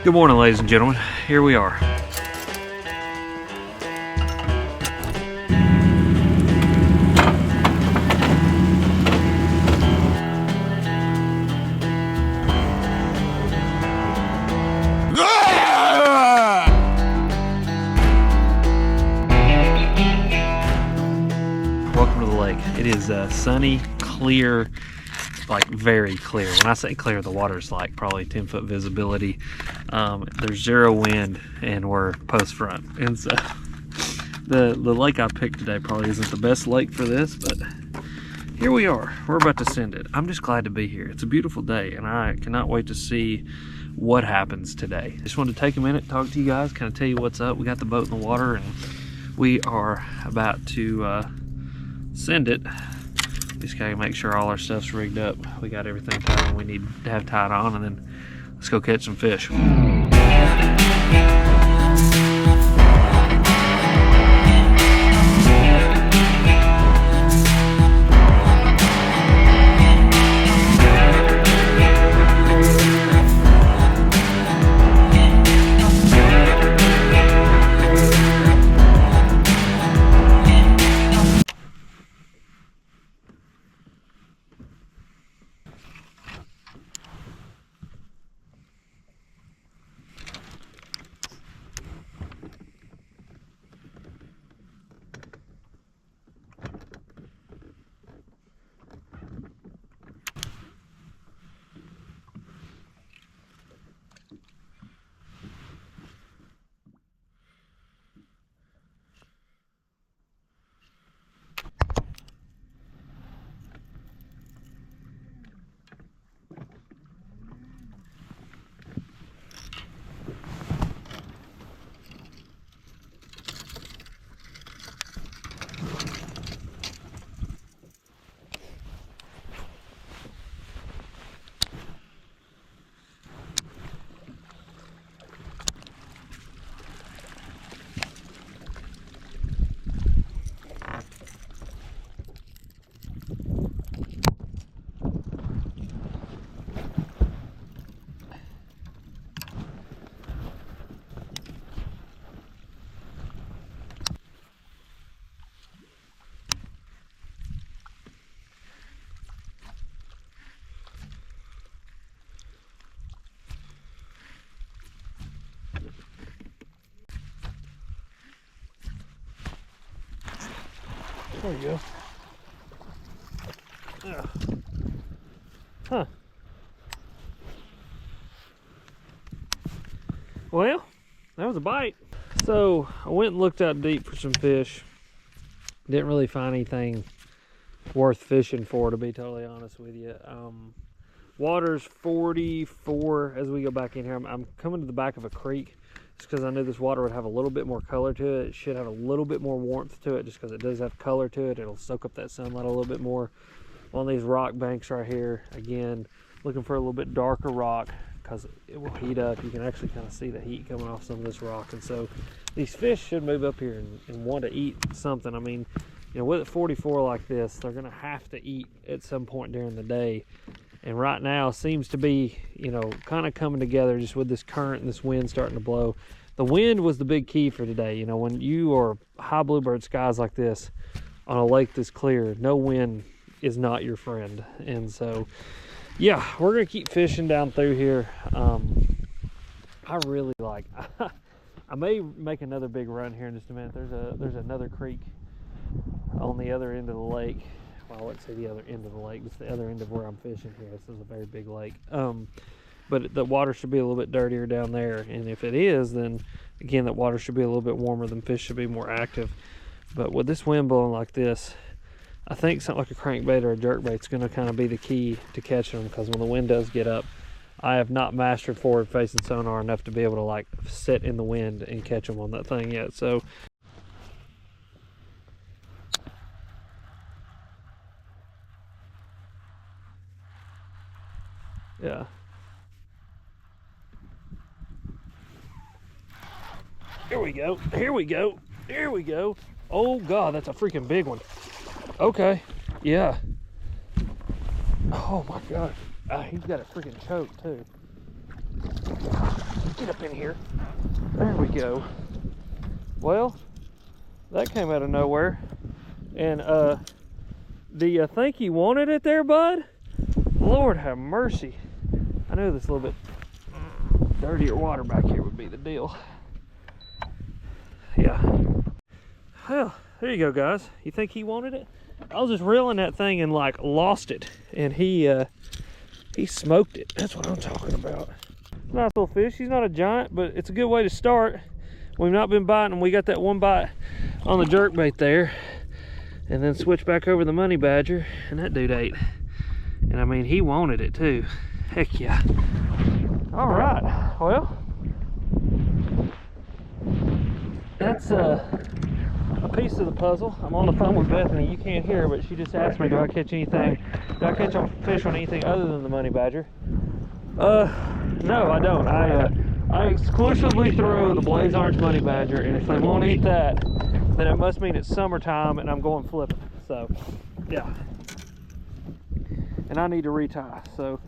Good morning, ladies and gentlemen. Here we are. Welcome to the lake. It is sunny, clear, like very clear. When I say clear, the water's like probably 10-foot visibility. There's zero wind and we're post front. And so the lake I picked today probably isn't the best lake for this, but here we are. We're about to send it. I'm just glad to be here. It's a beautiful day and I cannot wait to see what happens today. Just wanted to take a minute, talk to you guys, kind of tell you what's up. We got the boat in the water and we are about to send it. Just gotta make sure all our stuff's rigged up. We got everything tied we need to have tied on, and then let's go catch some fish. There you go. Huh. Well, that was a bite. So I went and looked out deep for some fish. Didn't really find anything worth fishing for, to be totally honest with you. Water's 44 as we go back in here. I'm coming to the back of a creek. Just because I knew this water would have a little bit more color to it. It should have a little bit more warmth to it just because it does have color to it. It'll soak up that sunlight a little bit more. On these rock banks right here, again, looking for a little bit darker rock because it will heat up. You can actually kind of see the heat coming off some of this rock. And so these fish should move up here and want to eat something. I mean, you know, with it 44 like this, they're going to have to eat at some point during the day. And right now seems to be, you know, kind of coming together just with this current and this wind starting to blow. The wind was the big key for today. You know, when you are high bluebird skies like this on a lake this clear, no wind is not your friend. And so, yeah, we're going to keep fishing down through here. I really like, I may make another big run here in just a minute. There's another creek on the other end of the lake. Well, I wouldn't say the other end of the lake, it's the other end of where I'm fishing here. This is a very big lake. But the water should be a little bit dirtier down there. And if it is, then again, that water should be a little bit warmer. Then fish should be more active. But with this wind blowing like this, I think something like a crankbait or a jerkbait is going to kind of be the key to catching them. Because when the wind does get up, I have not mastered forward facing sonar enough to be able to like sit in the wind and catch them on that thing yet. So yeah. Here we go. Here we go. Here we go. Oh God, that's a freaking big one. Okay. Yeah. Oh my God. He's got a freaking choke too. bait up in here. There we go. Well, that came out of nowhere. And do you think he wanted it there, bud? Lord have mercy. I knew this little bit dirtier water back here would be the deal. Yeah. Well, there you go, guys. You think he wanted it? I was just reeling that thing and like lost it, and he smoked it. That's what I'm talking about. Nice little fish. He's not a giant, but it's a good way to start. We've not been biting. We got that one bite on the jerkbait there, and then switch back over the money badger, and that dude ate. And I mean, he wanted it too. Heck yeah. All right. Well, that's a piece of the puzzle. I'm on the phone with Bethany. You can't hear her, but she just asked me, do I catch anything? Do I catch a fish on anything other than the money badger? No, I don't. I exclusively throw the blaze orange money badger, and if they won't eat that, then it must mean it's summertime and I'm going flipping. So, yeah. And I need to retie. So,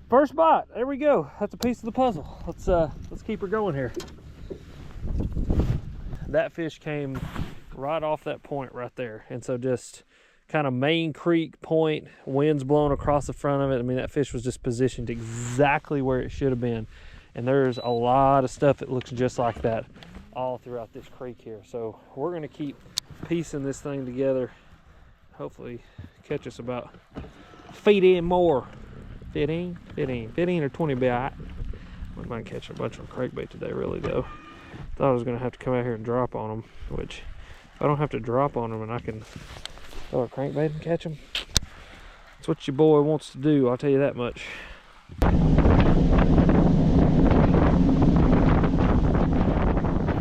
first bite. There we go. That's a piece of the puzzle. Let's keep her going here. That fish came right off that point right there, and so just kind of main creek point, winds blowing across the front of it. I mean, that fish was just positioned exactly where it should have been, and there's a lot of stuff that looks just like that all throughout this creek here. So we're going to keep piecing this thing together, hopefully catch us about 15 more. 15 or 20 bite. I might catch a bunch of crankbait today, really, though. Thought I was going to have to come out here and drop on them, which I don't have to drop on them and I can throw a crankbait and catch them. That's what your boy wants to do, I'll tell you that much.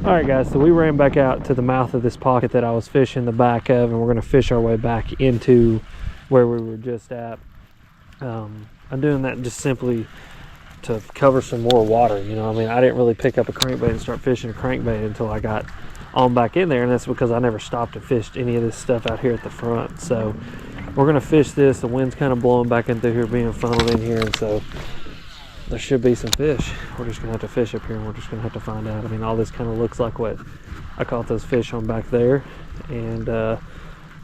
Alright guys, so we ran back out to the mouth of this pocket that I was fishing the back of, and we're going to fish our way back into where we were just at. I'm doing that just simply to cover some more water, you know. I mean, I didn't really pick up a crankbait and start fishing a crankbait until I got on back in there, and that's because I never stopped and fished any of this stuff out here at the front. So we're gonna fish this. The wind's kind of blowing back in through here, being funneled in here, and so there should be some fish. We're just gonna have to fish up here, and we're just gonna have to find out. I mean, all this kind of looks like what I caught those fish on back there, and the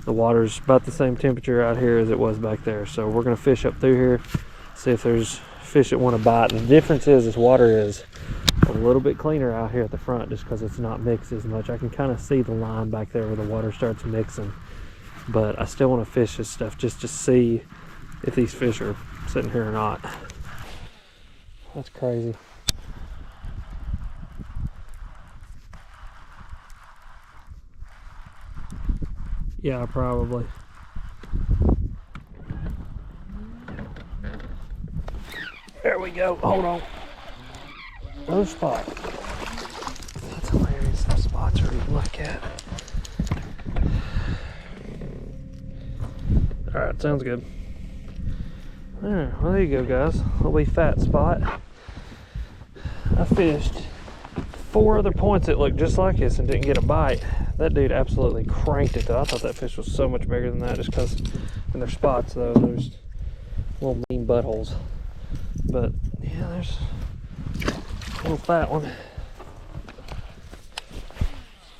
water's about the same temperature out here as it was back there. So we're gonna fish up through here, see if there's fish that want to bite. And the difference is this water is a little bit cleaner out here at the front just because it's not mixed as much. I can kind of see the line back there where the water starts mixing, but I still want to fish this stuff just to see if these fish are sitting here or not. That's crazy. Yeah, probably. There we go. Hold on. Another spot. That's hilarious. Those spots are even like that. Alright, sounds good. Alright, well there you go, guys. Little wee fat spot. I fished 4 other points that looked just like this and didn't get a bite. That dude absolutely cranked it though. I thought that fish was so much bigger than that just because in their spots though, there's little mean buttholes. But yeah, there's a little fat one.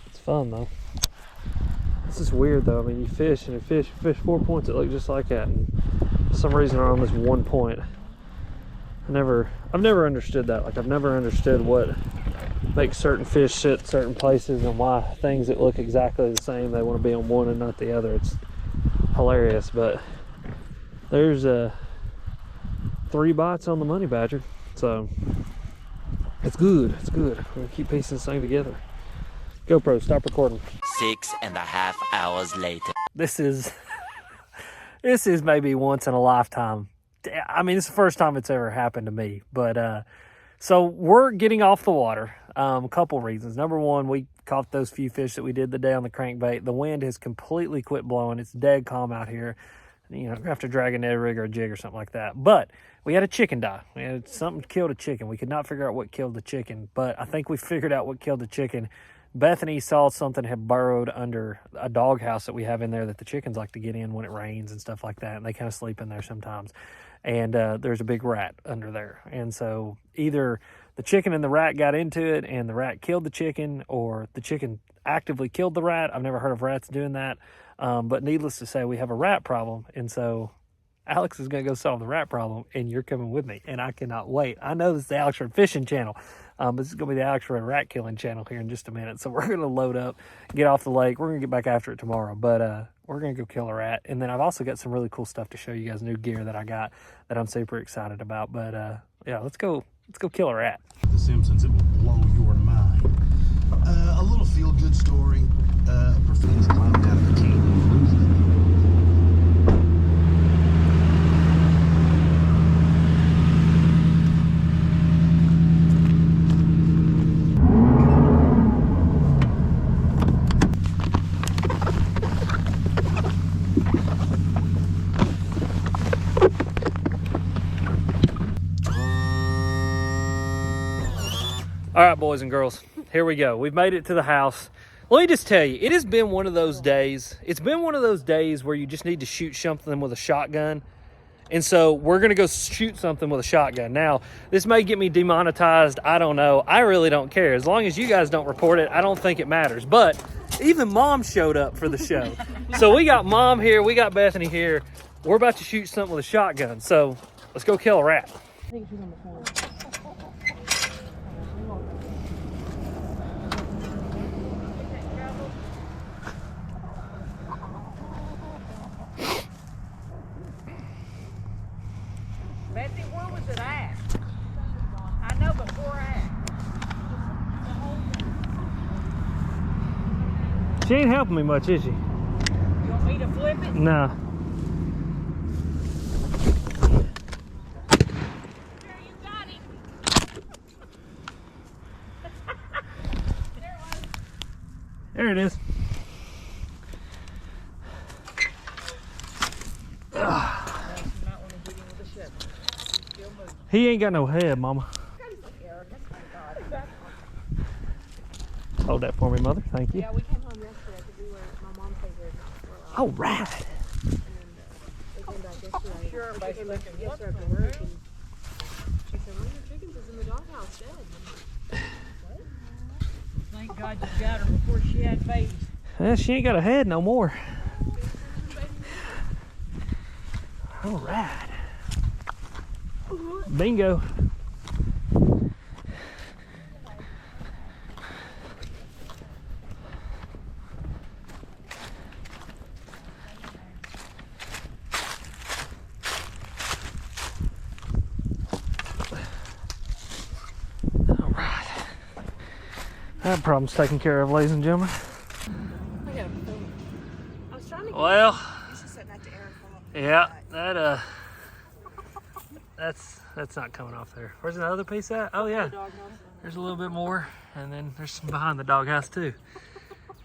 It's fun though. This is weird though. I mean, you fish and you fish 4 points that look just like that, and for some reason are on this one point. I've never understood that. Like, I've never understood what makes certain fish sit certain places and why things that look exactly the same, they want to be on one and not the other. It's hilarious. But there's 3 bites on the money badger, so it's good. It's good. We're gonna keep piecing this thing together. GoPro, stop recording. 6.5 hours later. This is maybe once in a lifetime. I mean, it's the first time it's ever happened to me. But so we're getting off the water. A couple reasons. Number one, we caught those few fish that we did the day on the crankbait. The wind has completely quit blowing. It's dead calm out here. You know, we have to drag a Ned rig or a jig or something like that. But we had a chicken die. We had something killed a chicken. We could not figure out what killed the chicken, but I think we figured out what killed the chicken. Bethany saw something had burrowed under a doghouse that we have in there that the chickens like to get in when it rains and stuff like that, and they kind of sleep in there sometimes. And there's a big rat under there. And so either the chicken and the rat got into it and the rat killed the chicken, or the chicken actively killed the rat. I've never heard of rats doing that. But needless to say, we have a rat problem. And so Alex is going to go solve the rat problem, and you're coming with me. And I cannot wait. I know this is the Alex Red Fishing channel. But this is going to be the Alex Red Rat Killing channel here in just a minute. So we're going to load up, get off the lake. We're going to get back after it tomorrow. But we're going to go kill a rat. And then I've also got some really cool stuff to show you guys, new gear that I got that I'm super excited about. But yeah, let's go kill a rat. The Simpsons, it will blow your mind. A little feel-good story. Professors climbed out of the canyon. All right, boys and girls, here we go. We've made it to the house. Let me just tell you, it has been one of those days. It's been one of those days where you just need to shoot something with a shotgun. And so we're going to go shoot something with a shotgun. Now, this may get me demonetized. I don't know. I really don't care. As long as you guys don't report it, I don't think it matters. But even Mom showed up for the show. So we got Mom here. We got Bethany here. We're about to shoot something with a shotgun. So let's go kill a rat. I think she's on the phone. Betsy, where was it at? I know, but where at? She ain't helping me much, is she? You want me to flip it? No. There, you got him. There it is. He ain't got no head, Mama. Hold that for me, Mother. Thank you. Yeah, we came home yesterday because my mom figured Oh, right. and we came back yesterday. Sure, She by came back looking yesterday what's after work going and she said, one of your chickens is in the doghouse dead. Thank God you got her before she had babies. Yeah, she ain't got a head no more. All right. Bingo. All right. That problem's taken care of, ladies and gentlemen. I got a phone. I was trying to get Well, you should send that to Eric. yeah, that's not coming off there. Where's the other piece at? Oh yeah, there's a little bit more, and then there's some behind the doghouse too.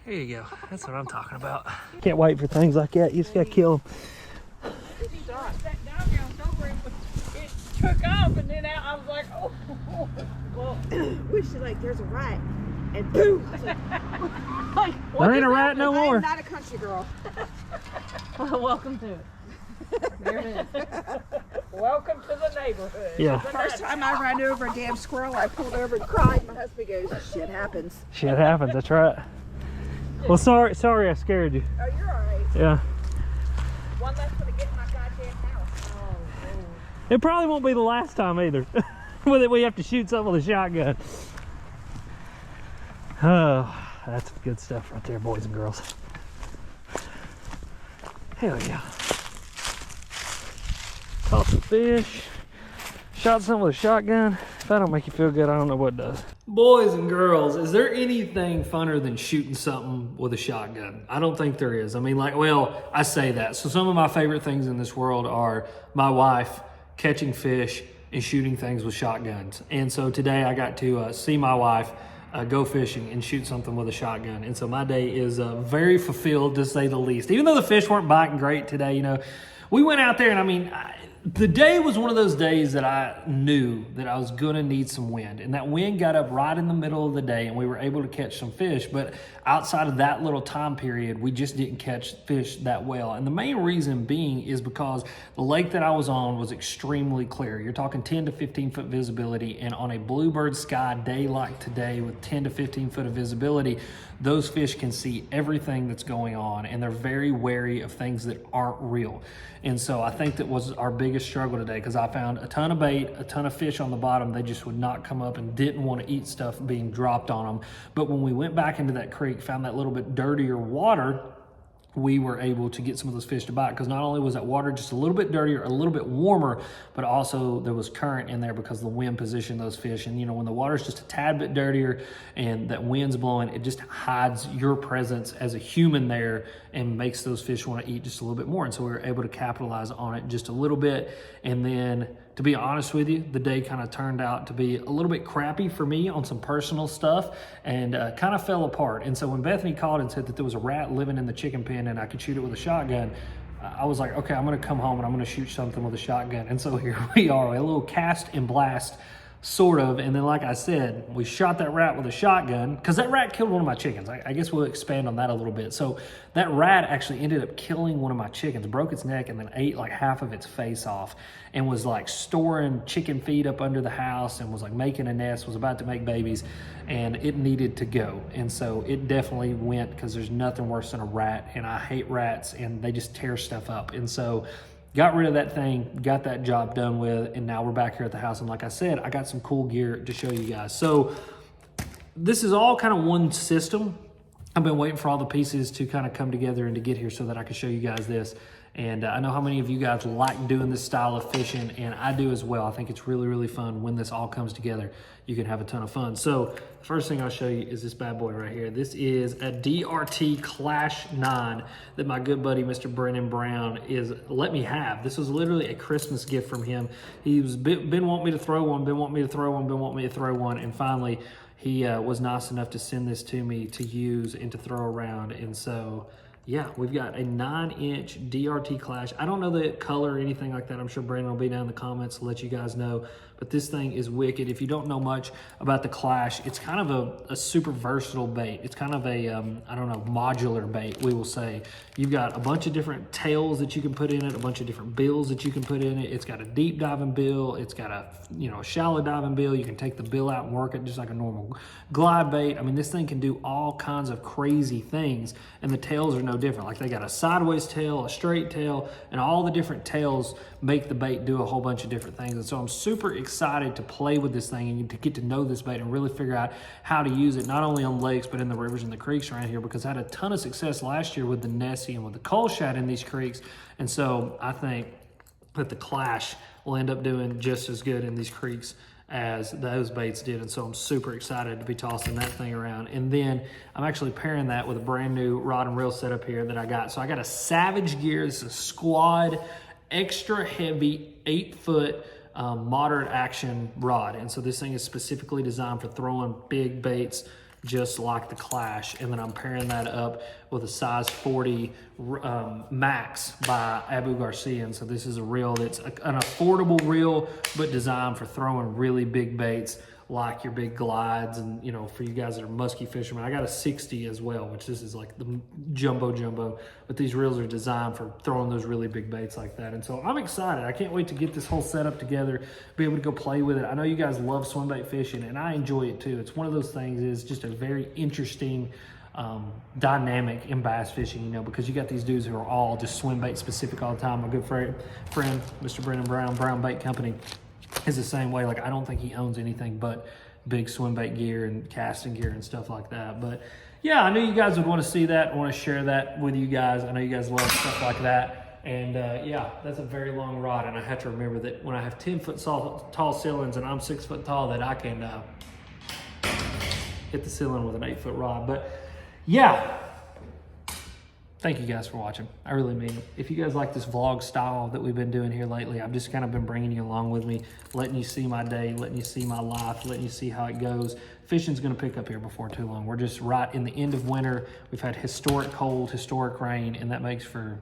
Here you go. That's what I'm talking about. Can't wait for things like that. You just gotta kill them. That doghouse over him, it took off, and then I was like, oh. Well, We should there's a rat and boom. I was like, There ain't a rat no more. I'm not a country girl. welcome to it. There it is. Welcome to the neighborhood. Yeah. First time I ran over a damn squirrel, I pulled over and cried. My husband goes, shit happens. Shit happens. That's right. Well, sorry I scared you. Oh, you're all right. Yeah. One less gonna get in my goddamn house. It probably won't be the last time either. With it, we have to shoot something with a shotgun. Oh, that's good stuff right there, boys and girls. Hell yeah. Caught some fish. Shot something with a shotgun. If that don't make you feel good, I don't know what does. Boys and girls, is there anything funner than shooting something with a shotgun? I don't think there is. I mean, well, I say that. So some of my favorite things in this world are my wife catching fish and shooting things with shotguns. And so today I got to see my wife go fishing and shoot something with a shotgun. And so my day is very fulfilled, to say the least. Even though the fish weren't biting great today, we went out there and the day was one of those days that I knew that I was going to need some wind. And that wind got up right in the middle of the day and we were able to catch some fish. But outside of that little time period, we just didn't catch fish that well. And the main reason being is because the lake that I was on was extremely clear. You're talking 10 to 15 foot visibility. And on a bluebird sky day like today with 10 to 15 foot of visibility, those fish can see everything that's going on and they're very wary of things that aren't real. And so I think that was our biggest struggle today, because I found a ton of bait, a ton of fish on the bottom. They just would not come up and didn't want to eat stuff being dropped on them. But when we went back into that creek, found that little bit dirtier water, we were able to get some of those fish to bite, because not only was that water just a little bit dirtier, a little bit warmer, but also there was current in there because the wind positioned those fish. And you know, when the water's just a tad bit dirtier and that wind's blowing, it just hides your presence as a human there and makes those fish want to eat just a little bit more. And so we were able to capitalize on it just a little bit. And then, to be honest with you, the day kind of turned out to be a little bit crappy for me on some personal stuff and kind of fell apart. And so when Bethany called and said that there was a rat living in the chicken pen and I could shoot it with a shotgun, I was like, okay, I'm going to come home and I'm going to shoot something with a shotgun. And so here we are, a little cast and blast, sort of. And then, like I said, we shot that rat with a shotgun because that rat killed one of my chickens. I guess we'll expand on that a little bit. So that rat actually ended up killing one of my chickens, broke its neck, and then ate like half of its face off, and was like storing chicken feed up under the house and was like making a nest, was about to make babies, and it needed to go. And so it definitely went, because there's nothing worse than a rat, and I hate rats and they just tear stuff up. And so got rid of that thing, got that job done with, and now we're back here at the house. And like I said, I got some cool gear to show you guys. So this is all kind of one system. I've been waiting for all the pieces to kind of come together and to get here so that I can show you guys this. And I know how many of you guys like doing this style of fishing, and I do as well. I think it's really, really fun when this all comes together. You can have a ton of fun. So the first thing I'll show you is this bad boy right here. This is a DRT Clash 9 that my good buddy, Mr. Brennan Brown, let me have. This was literally a Christmas gift from him. He's been wanting me to throw one, been wanting me to throw one, and finally he was nice enough to send this to me to use and to throw around. And so, yeah, we've got a 9-inch DRT Clash. I don't know the color or anything like that. I'm sure Brandon will be down in the comments to let you guys know. But this thing is wicked. If you don't know much about the Clash, it's kind of a super versatile bait. It's kind of a, I don't know, modular bait, we will say. You've got a bunch of different tails that you can put in it, a bunch of different bills that you can put in it. It's got a deep diving bill. It's got a, a shallow diving bill. You can take the bill out and work it just like a normal glide bait. I mean, this thing can do all kinds of crazy things, and the tails are no different. Like, they got a sideways tail, a straight tail, and all the different tails make the bait do a whole bunch of different things. And so I'm super excited to play with this thing and to get to know this bait and really figure out how to use it, not only on lakes, but in the rivers and the creeks around here, because I had a ton of success last year with the Nessie and with the coal shad in these creeks. And so I think that the Clash will end up doing just as good in these creeks as those baits did. And so I'm super excited to be tossing that thing around. And then I'm actually pairing that with a brand new rod and reel setup here that I got. So I got a Savage Gear. It's a Squad extra heavy 8-foot moderate action rod. And so this thing is specifically designed for throwing big baits just like the Clash. And then I'm pairing that up with a size 40 Max by Abu Garcia. And so this is a reel that's an affordable reel, but designed for throwing really big baits like your big glides. And for you guys that are musky fishermen, I got a 60 as well, which this is like the jumbo, but these reels are designed for throwing those really big baits like that. And so I'm excited. I can't wait to get this whole setup together, be able to go play with it. I know you guys love swim bait fishing, and I enjoy it too. It's one of those things, is just a very interesting dynamic in bass fishing, because you got these dudes who are all just swim bait specific all the time. My good friend, Mr. Brennan Brown Bait Company, is the same way. Like, I don't think he owns anything but big swim bait gear and casting gear and stuff like that. But yeah, I knew you guys would want to see that. I want to share that with you guys. I know you guys love stuff like that. And yeah, that's a very long rod. And I have to remember that when I have 10-foot tall ceilings and I'm 6 foot tall, that I can hit the ceiling with an 8-foot rod. But yeah, thank you guys for watching. I really mean it. If you guys like this vlog style that we've been doing here lately, I've just kind of been bringing you along with me, letting you see my day, letting you see my life, letting you see how it goes. Fishing's gonna pick up here before too long. We're just right in the end of winter. We've had historic cold, historic rain, and that makes for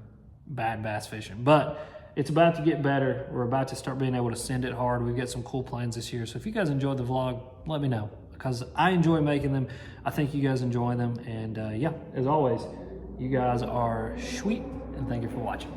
bad bass fishing. But it's about to get better. We're about to start being able to send it hard. We've got some cool plans this year. So if you guys enjoyed the vlog, let me know, because I enjoy making them. I think you guys enjoy them. And yeah, as always, you guys are sweet, and thank you for watching.